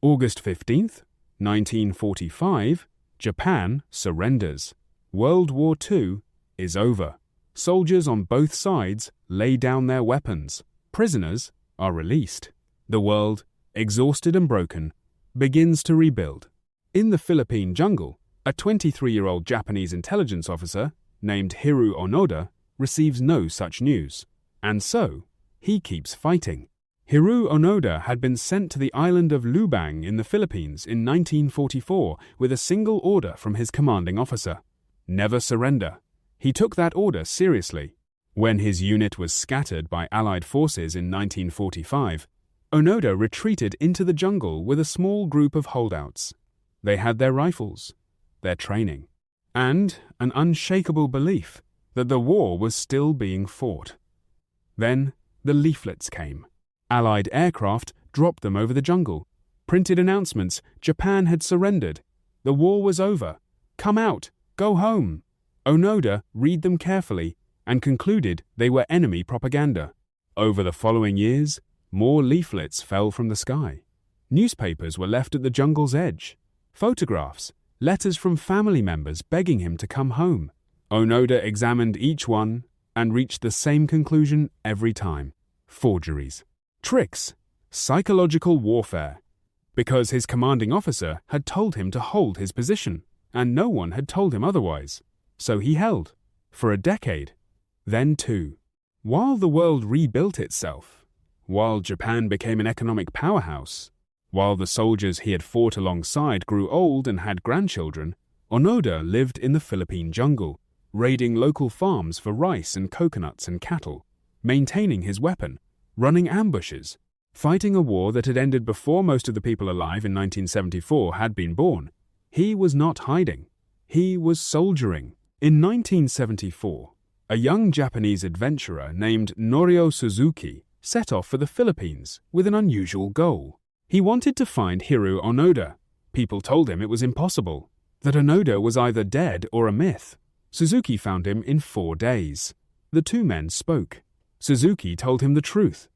August 15th, 1945, Japan surrenders. World War II is over. Soldiers on both sides lay down their weapons. Prisoners are released. The world, exhausted and broken, begins to rebuild. In the Philippine jungle, a 23-year-old Japanese intelligence officer named Hiroo Onoda receives no such news, and so he keeps fighting. Hiroo Onoda had been sent to the island of Lubang in the Philippines in 1944 with a single order from his commanding officer: never surrender. He took that order seriously. When his unit was scattered by Allied forces in 1945, Onoda retreated into the jungle with a small group of holdouts. They had their rifles, their training, and an unshakable belief that the war was still being fought. Then the leaflets came. Allied aircraft dropped them over the jungle. Printed announcements: Japan had surrendered. The war was over. Come out. Go home. Onoda read them carefully and concluded they were enemy propaganda. Over the following years, more leaflets fell from the sky. Newspapers were left at the jungle's edge. Photographs, letters from family members begging him to come home. Onoda examined each one and reached the same conclusion every time: forgeries. Tricks, psychological warfare. Because his commanding officer had told him to hold his position, and no one had told him otherwise. So he held, for a decade, then two. While the world rebuilt itself, while Japan became an economic powerhouse, while the soldiers he had fought alongside grew old and had grandchildren, Onoda lived in the Philippine jungle, raiding local farms for rice and coconuts and cattle, maintaining his weapon, running ambushes, fighting a war that had ended before most of the people alive in 1974 had been born. He was not hiding. He was soldiering. In 1974, a young Japanese adventurer named Norio Suzuki set off for the Philippines with an unusual goal. He wanted to find Hiroo Onoda. People told him it was impossible, that Onoda was either dead or a myth. Suzuki found him in 4 days. The two men spoke. Suzuki told him the truth.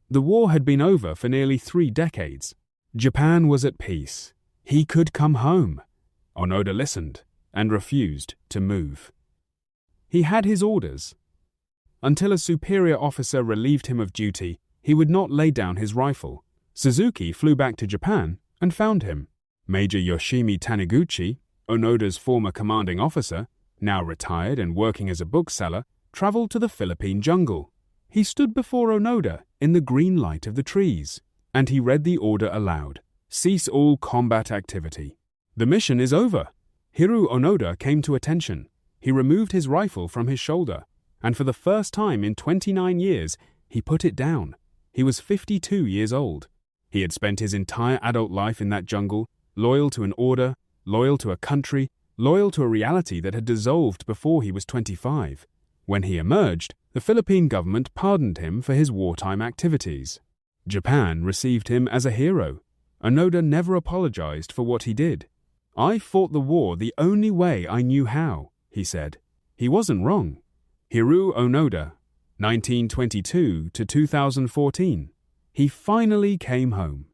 The war had been over for nearly 3 decades. Japan was at peace. He could come home. Onoda listened and refused to move. He had his orders. Until a superior officer relieved him of duty, he would not lay down his rifle. Suzuki flew back to Japan and found him. Major Yoshimi Taniguchi, Onoda's former commanding officer, now retired and working as a bookseller, traveled to the Philippine jungle. He stood before Onoda in the green light of the trees, and he read the order aloud: cease all combat activity. The mission is over. Hiroo Onoda came to attention. He removed his rifle from his shoulder, and for the first time in 29 years, he put it down. He was 52 years old. He had spent his entire adult life in that jungle, loyal to an order, loyal to a country, loyal to a reality that had dissolved before he was 25. When he emerged, the Philippine government pardoned him for his wartime activities. Japan received him as a hero. Onoda never apologized for what he did. I fought the war the only way I knew how, he said. He wasn't wrong. Hiroo Onoda, 1922 to 2014. He finally came home.